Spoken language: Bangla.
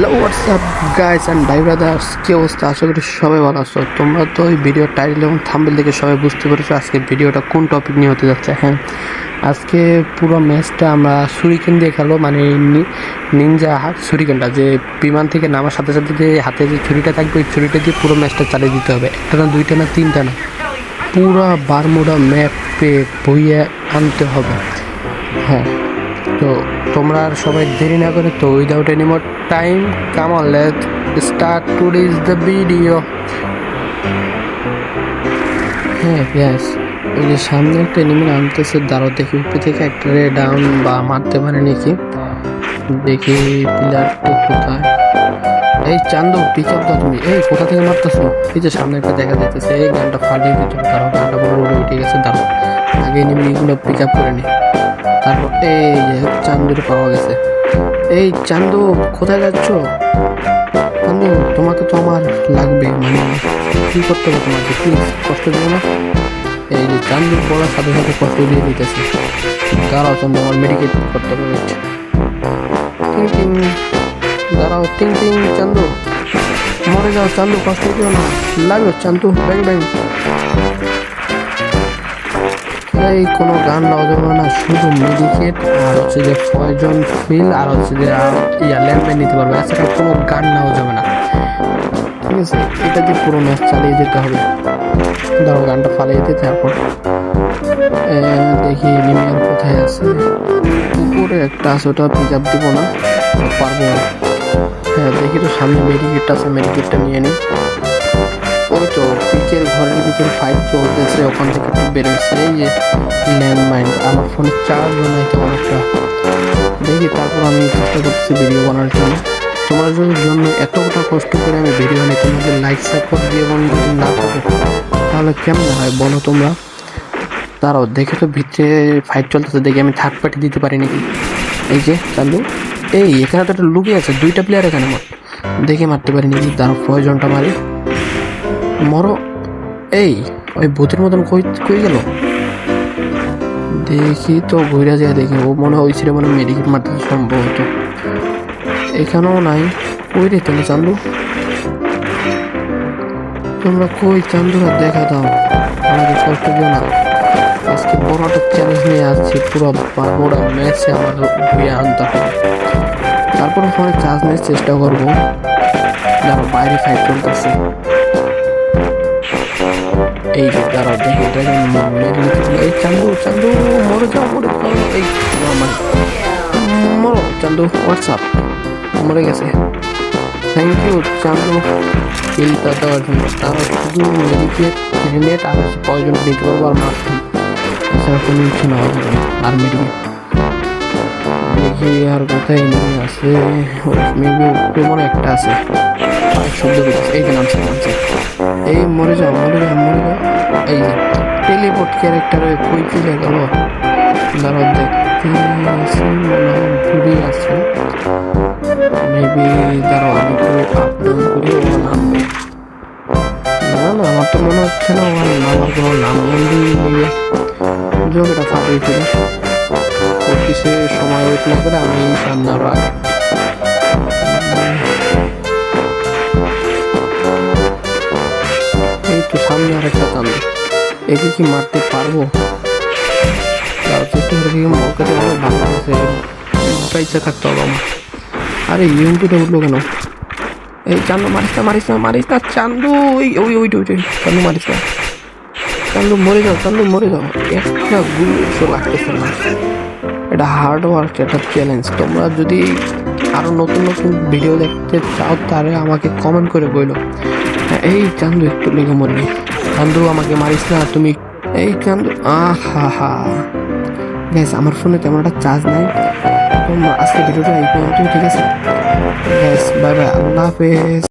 হ্যালো হোয়াটসঅ্যাপ গাইস অ্যান্ড ভাই ব্রাদার্স, কী অবস্থা? আশা করি সবাই ভালো আছো। তোমরা তো ওই ভিডিও টাইটেল এবং থাম্বনেল দেখে সবাই বুঝতে পেরেছো আজকে ভিডিওটা কোন টপিক নিয়ে হতে যাচ্ছে। হ্যাঁ, আজকে পুরো ম্যাচটা আমরা সুরিকেন দিয়ে খেলো, মানে নিনজা সুরিকেনটা, যে বিমান থেকে নামার সাথে সাথে যে হাতে যে ছুরিটা থাকবে ওই ছুরিটা দিয়ে পুরো ম্যাচটা চালিয়ে দিতে হবে। একটা না, দুইটা না, তিনটা না, পুরো বারমুডা ম্যাপে বইয়ে আনতে হবে। হ্যাঁ, তো তোমরা আর সবাই দেরি না করে, তো without any more time, come on, let's start today's the video. হ্যাঁ গ্যাস, ওই যে সামনে একটা এনিমি নামতেছে, দাঁড়াও দেখি উপরে থেকে একটা ডাউন বা মারতে পারে নাকি, দেখি প্লেয়ার তো কোথায়। এই চান্দু, পিক আপ দাও তুমি। এই কোথা থেকে মারতেছো? এই যে সামনে একটা দেখা যাইতেছে, এই গানটা ফাটিয়ে দিচ্ছ, দাঁড়াও গানটা পুরো উড়ে উঠে গেছে, দাঁড়াও আগে এনিমিগুলো পিক আপ করে নি, তারপর এই যে চান্দুর পাওয়া গেছে। এই চান্দু, কোথায় যাচ্ছ? চান্দু, তোমাকে তো আমার লাগবে, মানে কি করতে হবে তোমাকে, প্লিজ কষ্ট দিও না। এই যে চান্দু বলার সাথে সাথে কষ্ট দিয়ে দিতেছে। দাঁড়াও চান্দু, আমার মেডিকেট করতে হবে। টিং টিং, দাঁড়াও, টিং টিং, চান্দু মরে যাও, চান্দু কষ্ট দিও না, লাগো চান্দু, ব্যাং ব্যাং। এই কোনো গান নেওয়া যাবে না, শুধু মেডিকেট আর হচ্ছে যে পয়জন ফিল আর হচ্ছে যে ল্যাম্পে নিতে পারবে, এছাড়া কোনো গান নেওয়া যাবে না, ঠিক আছে? এটা দিয়ে পুরো ম্যাচ চালিয়ে যেতে হবে। ধরো গানটা ফালিয়ে দিতে, তারপর দেখি নিমিয়ার কোথায় আছে। উপরে একটা আছে, ওটা পিক আপ দিব না, পারবো না। হ্যাঁ দেখি তো সামনে মেডিকেটটা আছে, মেডিকেটটা নিয়ে নিই। ওই তো পিকের ঘরের ভিতরে ফাইট চলতেছে, ওখান থেকে একটু বেরোচ্ছে। এই যে ল্যান্ডমাইন, আমার ফোনে চার্জও নাই তেমন একটা। দেখি তারপর আমি চেষ্টা করতেছি ভিডিও বানানোর জন্য। তোমাদের জন্য এতটা কষ্ট করে আমি ভিডিও বানাই, তোমাদের লাইক সাপোর্ট দিয়ে এবং যদি না থাকো তাহলে কেমন হয় বলো তোমরা? তারাও দেখে তো ভিতরে ফাইট চলতেছে, দেখি আমি থার্ড পার্টি দিতে পারি নাকি। এই যে চালু, এই এখানে তো একটা লুকিয়ে আছে, দুইটা প্লেয়ার এখানে আমার, দেখে মারতে পারি নাকি। তার প্রয়োজনটা মারি, মরো। এই ওই ভূতের মতন কই কই গেল? দেখি তো ঘুরে যায়, দেখি ও মনে হয়েছিল, মনে মেডিকেট মারতে সম্ভবত। এখানেও নাই, কই রে তাহলে চান্দু? তোমরা কই চান্দুরা, দেখা দাও, আমাকে কষ্ট দিও না। আজকে বড় একটা চ্যালেঞ্জ নিয়ে আসছি, পুরো বারমুডা ম্যাচে আমার ধুয়ে আনতে হবে। তারপরে ফোনে চার্জ নেওয়ার চেষ্টা করবো, যারা বাইরে ফাইট চলতেছে। এই যে দাঁড়াও দেখি, এই চান্দু, চান্দু মরে যাও, মরে যাও। এই আমার মরো চান্দু, হোয়াটসঅ্যাপ, মরে গেছে। থ্যাংক ইউ চান্দু কিলটা দেওয়ার জন্য। তারা শুধু মেডিকেট, গ্রেনেড আর পয়জন নিতে পারবো আর মারতাম, এছাড়া কোনো কিছু নেওয়া যাবে না। আর মেডিকেট দেখি আর কোথায় নিয়ে আছে, মেবি উপরে মনে একটা আছে, শব্দ করতেছে। এই যে নামছে, নামছে। এই মরে যাও, মরে যাও, মরে যাও। এই যে টেলিপোর্ট ক্যারেক্টারে কই চলে গেল, দাঁড়াও দেখতে দূরে আছে মেবি। দাঁড়াও আমি একটু আপ ডাউন করি, ও নামবে না। না আমার তো মনে হচ্ছে না ওর নামার কোনো নাম বন্ধু নেবে, যোগ এটা ফাটিয়ে ফেলে কিছু সময় ওয়েট না করে আমি সামনে আরো আগে। এই তো সামনে আর একটা চান্দু, একে কি মারতে পারবো? তার চেষ্টা করে, কি ওর কাছে অনেক ভালো আছে, ইচ্ছা থাকতে হবে আমার। আরে ইউএমপিটা উঠলো কেন? এই চান্দু মারিস না, মারিস না, মারিস না চান্দু, ওই ওই ওই ওই চান্দু মারিস না, চান্দু মরে যাও, চান্দু মরে যাও। একটা গুলি লাগতেছে না, এটা হার্ড ওয়ার্ক, এটা চ্যালেঞ্জ। তোমরা যদি আরো নতুন নতুন ভিডিও দেখতে চাও তাহলে আমাকে কমেন্ট করে বলো। এই চান্দু একটু লেগে মরবি, চান্দু আমাকে মারিস না তুমি। এই চান্দু, আহা হা গ্যাস, আমার ফোনে তেমন একটা চার্জ নাই। তোমরা আজকে ভিডিওটা এই পর্যন্ত, ঠিক আছে গ্যাস, বাই বাই, আল্লাহ হাফেজ।